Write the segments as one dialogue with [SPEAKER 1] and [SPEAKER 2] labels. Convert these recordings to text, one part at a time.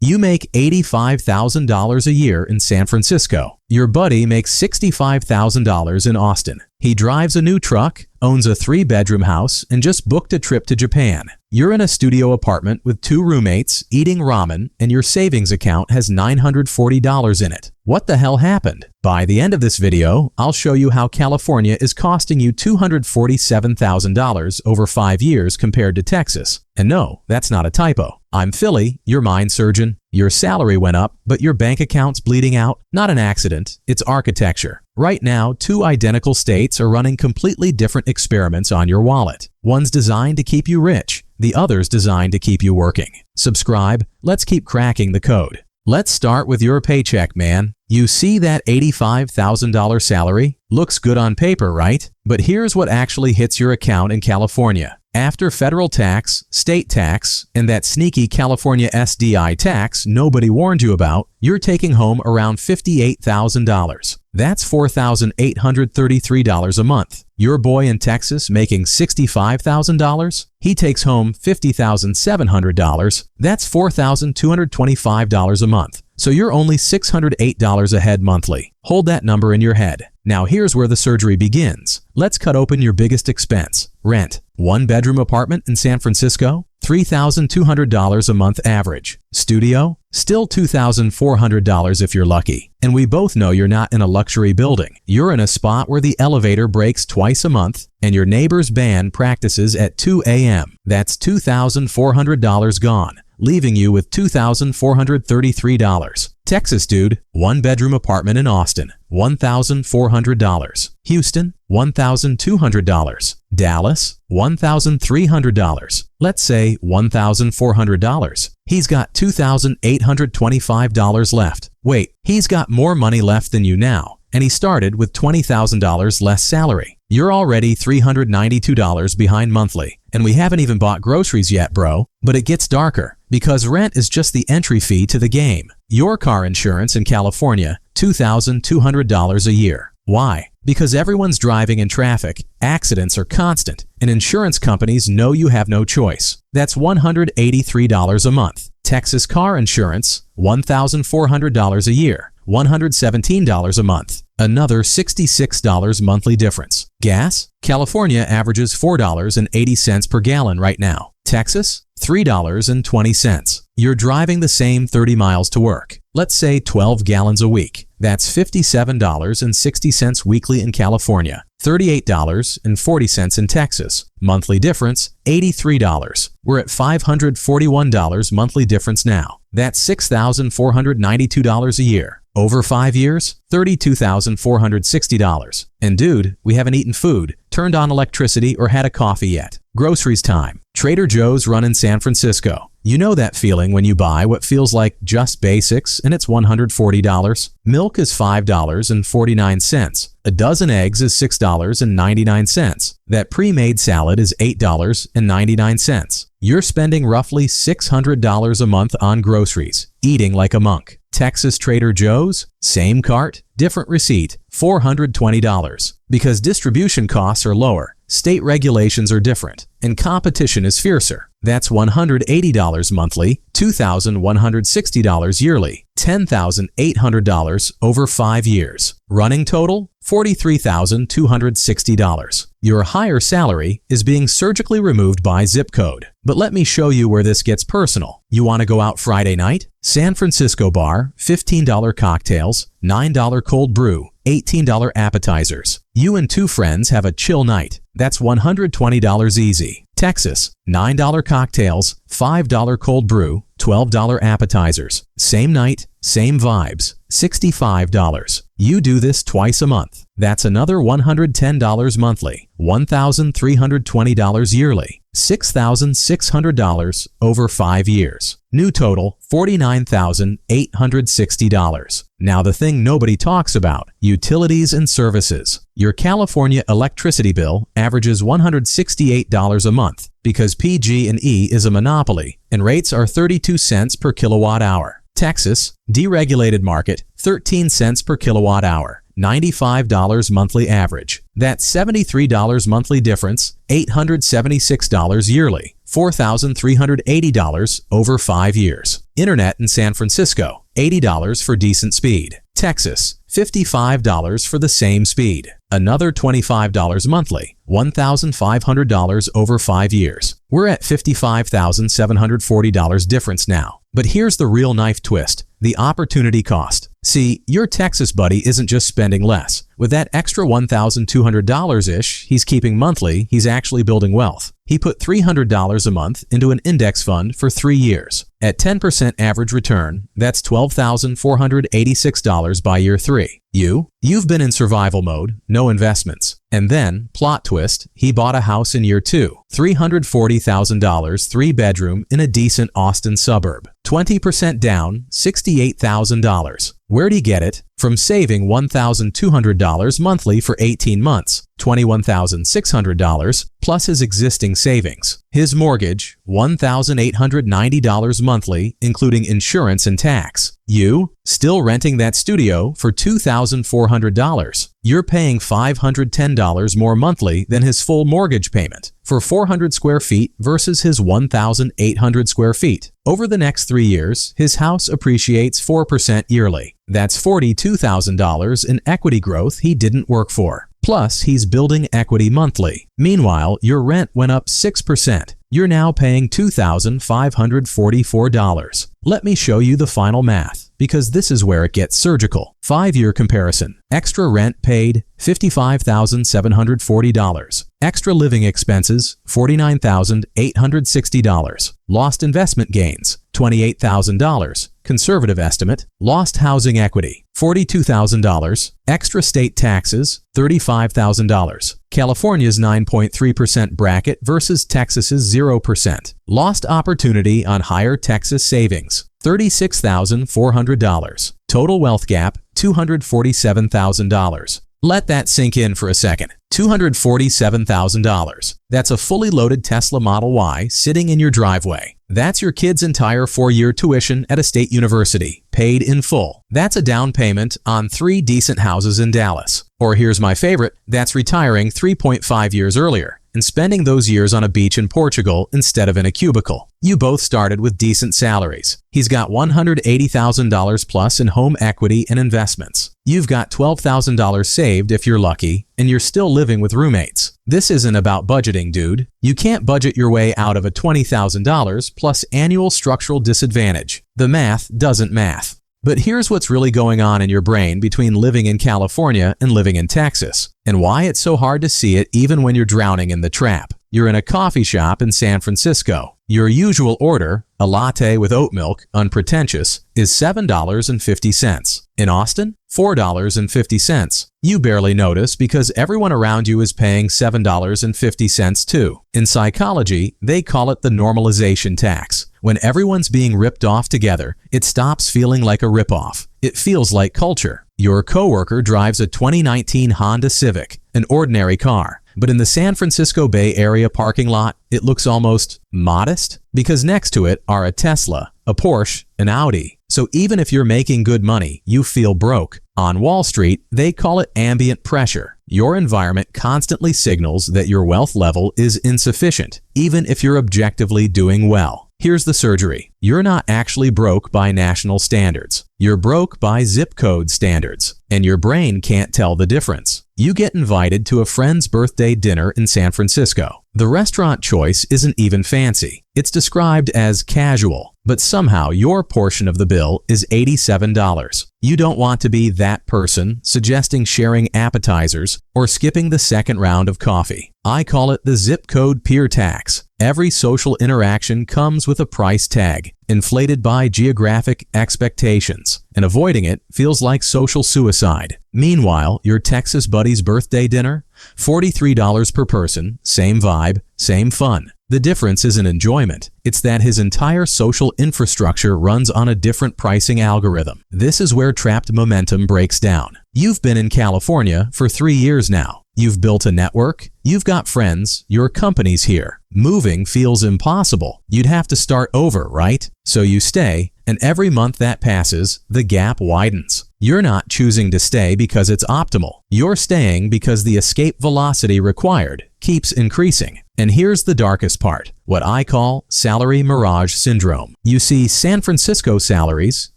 [SPEAKER 1] You make $85,000 a year in San Francisco. Your buddy makes $65,000 in Austin. He drives a new truck, owns a 3-bedroom house, and just booked a trip to Japan. You're in a studio apartment with 2 roommates, eating ramen, and your savings account has $940 in it. What the hell happened? By the end of this video, I'll show you how California is costing you $247,000 over 5 years compared to Texas. And no, that's not a typo. I'm Philly, your mind surgeon. Your salary went up, but your bank account's bleeding out. Not an accident, it's architecture. Right now, 2 identical states are running completely different experiments on your wallet. One's designed to keep you rich, the other's designed to keep you working. Subscribe, let's keep cracking the code. Let's start with your paycheck, man. You see that $85,000 salary? Looks good on paper, right? But here's what actually hits your account in California. After federal tax, state tax, and that sneaky California SDI tax nobody warned you about, you're taking home around $58,000. That's $4,833 a month. Your boy in Texas making $65,000? He takes home $50,700. That's $4,225 a month. So you're only $608 ahead monthly. Hold that number in your head. Now here's where the surgery begins. Let's cut open your biggest expense, rent. 1-bedroom apartment in San Francisco, $3,200 a month average. Studio, still $2,400 if you're lucky. And we both know you're not in a luxury building. You're in a spot where the elevator breaks twice a month and your neighbor's band practices at 2 a.m. That's $2,400 gone, leaving you with $2,433. Texas dude, 1-bedroom apartment in Austin, $1,400. Houston, $1,200. Dallas, $1,300. Let's say $1,400. He's got $2,825 left. Wait, he's got more money left than you now, and he started with $20,000 less salary. You're already $392 behind monthly, and we haven't even bought groceries yet, bro. But it gets darker, because rent is just the entry fee to the game. Your car insurance in California, $2,200 a year. Why? Because everyone's driving in traffic, accidents are constant, and insurance companies know you have no choice. That's $183 a month. Texas car insurance, $1,400 a year, $117 a month. Another $66 monthly difference. Gas? California averages $4.80 per gallon right now. Texas? $3.20. You're driving the same 30 miles to work. Let's say 12 gallons a week. That's $57.60 weekly in California, $38.40 in Texas. Monthly difference, $83. We're at $541 monthly difference now. That's $6,492 a year. Over 5 years, $32,460. And dude, we haven't eaten food, turned on electricity, or had a coffee yet. Groceries time. Trader Joe's run in San Francisco. You know that feeling when you buy what feels like just basics and it's $140. Milk is $5.49. A dozen eggs is $6.99. That pre-made salad is $8.99. You're spending roughly $600 a month on groceries, eating like a monk. Texas Trader Joe's, same cart, different receipt, $420. Because distribution costs are lower, state regulations are different, and competition is fiercer. That's $180 monthly, $2,160 yearly, $10,800 over 5 years. Running total, $43,260. Your higher salary is being surgically removed by zip code. But let me show you where this gets personal. You want to go out Friday night? San Francisco bar, $15 cocktails, $9 cold brew, $18 appetizers. You and 2 friends have a chill night. That's $120 easy. Texas, $9 cocktails, $5 cold brew, $12 appetizers. Same night, same vibes, $65. You do this twice a month. That's another $110 monthly, $1,320 yearly, $6,600 over 5 years. New total, $49,860. Now the thing nobody talks about, utilities and services. Your California electricity bill averages $168 a month because PG&E is a monopoly and rates are 32 cents per kilowatt hour. Texas, deregulated market, 13 cents per kilowatt hour, $95 monthly average. That's $73 monthly difference, $876 yearly, $4,380 over 5 years. Internet in San Francisco, $80 for decent speed. Texas, $55 for the same speed. Another $25 monthly, $1,500 over 5 years. We're at $55,740 difference now. But here's the real knife twist, the opportunity cost. See, your Texas buddy isn't just spending less. With that extra $1,200-ish he's keeping monthly, he's actually building wealth. He put $300 a month into an index fund for 3 years. At 10% average return, that's $12,486 by year 3. You've been in survival mode, no investments. And then, plot twist, he bought a house in year 2. $340,000, 3-bedroom in a decent Austin suburb. 20% down, $68,000. Where'd he get it? From saving $1,200 monthly for 18 months, $21,600, plus his existing savings. His mortgage, $1,890 monthly, including insurance and tax. You, still renting that studio for $2,400. You're paying $510 more monthly than his full mortgage payment for 400 square feet versus his 1,800 square feet. Over the next 3 years, his house appreciates 4% yearly. That's $42,000 in equity growth he didn't work for. Plus, he's building equity monthly. Meanwhile, your rent went up 6%. You're now paying $2,544. Let me show you the final math, because this is where it gets surgical. 5-year comparison. Extra rent paid, $55,740. Extra living expenses, $49,860. Lost investment gains, $28,000. Conservative estimate. Lost housing equity, $42,000. Extra state taxes, $35,000. California's 9.3% bracket versus Texas's 0%. Lost opportunity on higher Texas savings, $36,400. Total wealth gap, $247,000. Let that sink in for a second. $247,000. That's a fully loaded Tesla Model Y sitting in your driveway. That's your kid's entire 4-year tuition at a state university, paid in full. That's a down payment on 3 decent houses in Dallas. Or here's my favorite, that's retiring 3.5 years earlier and spending those years on a beach in Portugal instead of in a cubicle. You both started with decent salaries. He's got $180,000 plus in home equity and investments. You've got $12,000 saved if you're lucky, and you're still living with roommates. This isn't about budgeting, dude. You can't budget your way out of a $20,000 plus annual structural disadvantage. The math doesn't math. But here's what's really going on in your brain between living in California and living in Texas, and why it's so hard to see it even when you're drowning in the trap. You're in a coffee shop in San Francisco. Your usual order, a latte with oat milk, unpretentious, is $7.50. In Austin, $4.50. You barely notice because everyone around you is paying $7.50 too. In psychology, they call it the normalization tax. When everyone's being ripped off together, it stops feeling like a ripoff. It feels like culture. Your coworker drives a 2019 Honda Civic, an ordinary car. But in the San Francisco Bay Area parking lot, it looks almost modest because next to it are a Tesla, a Porsche, an Audi. So even if you're making good money, you feel broke. On Wall Street, they call it ambient pressure. Your environment constantly signals that your wealth level is insufficient, even if you're objectively doing well. Here's the surgery. You're not actually broke by national standards. You're broke by zip code standards, and your brain can't tell the difference. You get invited to a friend's birthday dinner in San Francisco. The restaurant choice isn't even fancy. It's described as casual, but somehow your portion of the bill is $87. You don't want to be that person suggesting sharing appetizers or skipping the second round of coffee. I call it the zip code peer tax. Every social interaction comes with a price tag, inflated by geographic expectations, and avoiding it feels like social suicide. Meanwhile, your Texas buddy's birthday dinner? $43 per person, same vibe, same fun. The difference isn't enjoyment, it's that his entire social infrastructure runs on a different pricing algorithm. This is where trapped momentum breaks down. You've been in California for 3 years now. You've built a network, you've got friends, your company's here. Moving feels impossible. You'd have to start over, right? So you stay, and every month that passes, the gap widens. You're not choosing to stay because it's optimal. You're staying because the escape velocity required keeps increasing. And here's the darkest part, what I call salary mirage syndrome. You see San Francisco salaries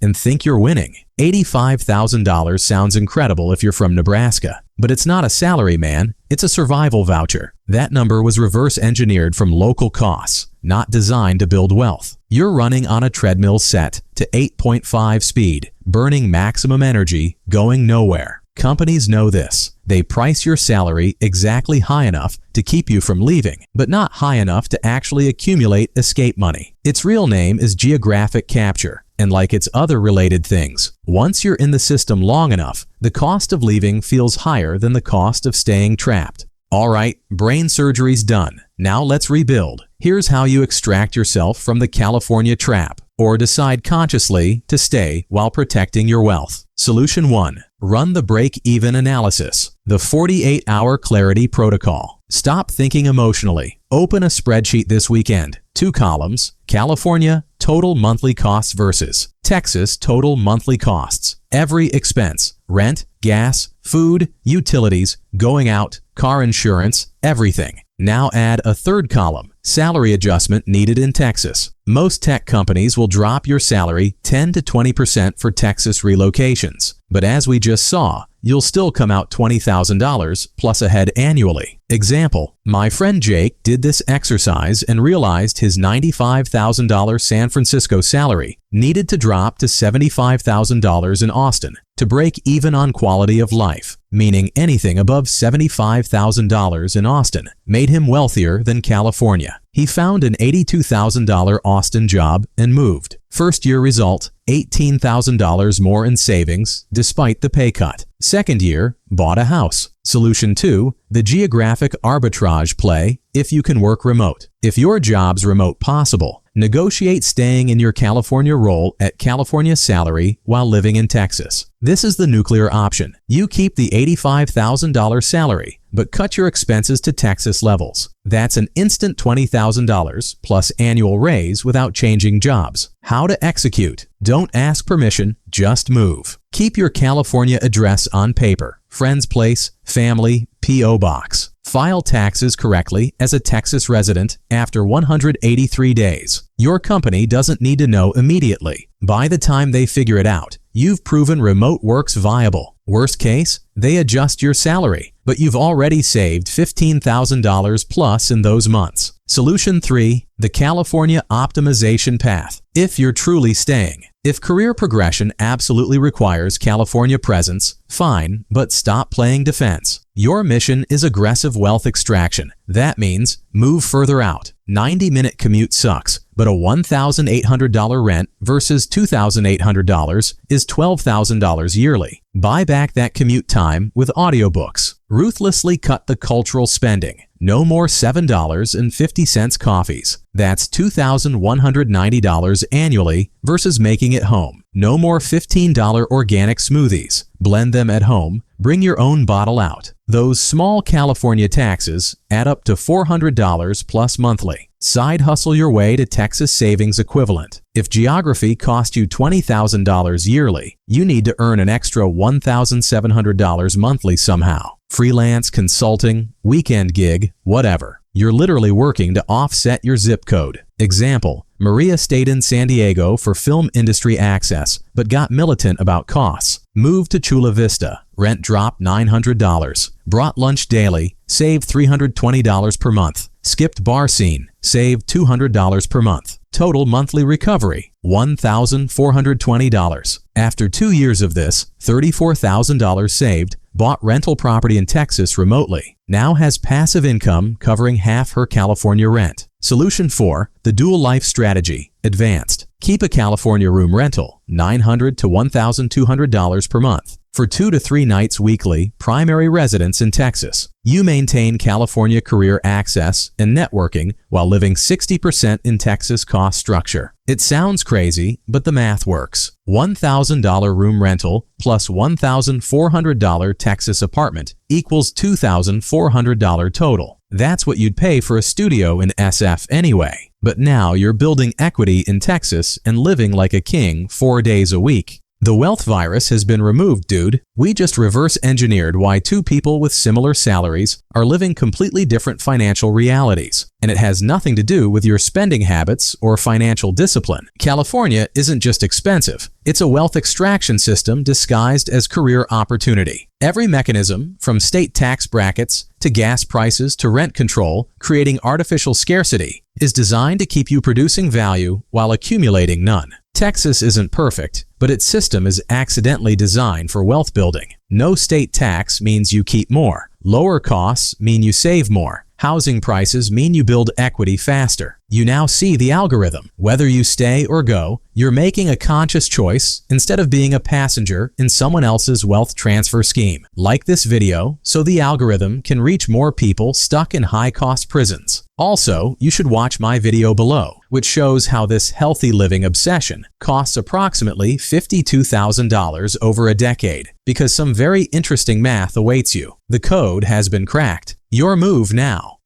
[SPEAKER 1] and think you're winning. $85,000 sounds incredible if you're from Nebraska, but it's not a salary, man. It's a survival voucher. That number was reverse engineered from local costs, not designed to build wealth. You're running on a treadmill set to 8.5 speed, burning maximum energy, going nowhere. Companies know this. They price your salary exactly high enough to keep you from leaving, but not high enough to actually accumulate escape money. Its real name is geographic capture, and like its other related things, once you're in the system long enough, the cost of leaving feels higher than the cost of staying trapped. All right, brain surgery's done. Now let's rebuild. Here's how you extract yourself from the California trap, or decide consciously to stay while protecting your wealth. Solution 1. Run the break-even analysis, the 48-hour clarity protocol. Stop thinking emotionally. Open a spreadsheet this weekend. 2 columns, California total monthly costs versus Texas total monthly costs. Every expense, rent, gas, food, utilities, going out, car insurance, everything. Now add a 3rd column, salary adjustment needed in Texas. Most tech companies will drop your salary 10 to 20% for Texas relocations. But as we just saw, you'll still come out $20,000 plus ahead annually. Example, my friend Jake did this exercise and realized his $95,000 San Francisco salary needed to drop to $75,000 in Austin to break even on quality of life, meaning anything above $75,000 in Austin made him wealthier than California. He found an $82,000 Austin job and moved. First year result, $18,000 more in savings despite the pay cut. Second year, bought a house. Solution 2, the geographic arbitrage play if you can work remote. If your job's remote possible, negotiate staying in your California role at California salary while living in Texas. This is the nuclear option. You keep the $85,000 salary, but cut your expenses to Texas levels. That's an instant $20,000 plus annual raise without changing jobs. How to execute? Don't ask permission, just move. Keep your California address on paper, friend's place, family, P.O. box. File taxes correctly as a Texas resident after 183 days. Your company doesn't need to know immediately. By the time they figure it out, you've proven remote work's viable. Worst case, they adjust your salary, but you've already saved $15,000 plus in those months. Solution 3, the California optimization path. If you're truly staying. If career progression absolutely requires California presence, fine, but stop playing defense. Your mission is aggressive wealth extraction. That means move further out. 90-minute commute sucks, but a $1,800 rent versus $2,800 is $12,000 yearly. Buy back that commute time with audiobooks. Ruthlessly cut the cultural spending. No more $7.50 coffees. That's $2,190 annually versus making it home. No more $15 organic smoothies. Blend them at home. Bring your own bottle out. Those small California taxes add up to $400 plus monthly. Side hustle your way to Texas savings equivalent. If geography cost you $20,000 yearly, you need to earn an extra $1,700 monthly somehow. Freelance, consulting, weekend gig, whatever. You're literally working to offset your zip code. Example, Maria stayed in San Diego for film industry access, but got militant about costs. Moved to Chula Vista. Rent dropped $900. Brought lunch daily. Saved $320 per month. Skipped bar scene. Saved $200 per month. Total monthly recovery, $1,420. After 2 years of this, $34,000 saved, bought rental property in Texas remotely, now has passive income covering half her California rent. Solution 4, the dual life strategy, advanced. Keep a California room rental, $900 to $1,200 per month. For 2 to 3 nights weekly, primary residence in Texas. You maintain California career access and networking while living 60% in Texas cost structure. It sounds crazy, but the math works. $1,000 room rental plus $1,400 Texas apartment equals $2,400 total. That's what you'd pay for a studio in SF anyway. But now you're building equity in Texas and living like a king 4 days a week. The wealth virus has been removed, dude. We just reverse engineered why two people with similar salaries are living completely different financial realities. And it has nothing to do with your spending habits or financial discipline. California isn't just expensive. It's a wealth extraction system disguised as career opportunity. Every mechanism, from state tax brackets to gas prices to rent control, creating artificial scarcity, is designed to keep you producing value while accumulating none. Texas isn't perfect, but its system is accidentally designed for wealth building. No state tax means you keep more. Lower costs mean you save more. Housing prices mean you build equity faster. You now see the algorithm. Whether you stay or go, you're making a conscious choice instead of being a passenger in someone else's wealth transfer scheme. Like this video so the algorithm can reach more people stuck in high-cost prisons. Also, you should watch my video below, which shows how this healthy living obsession costs approximately $52,000 over a decade, because some very interesting math awaits you. The code has been cracked. Your move now.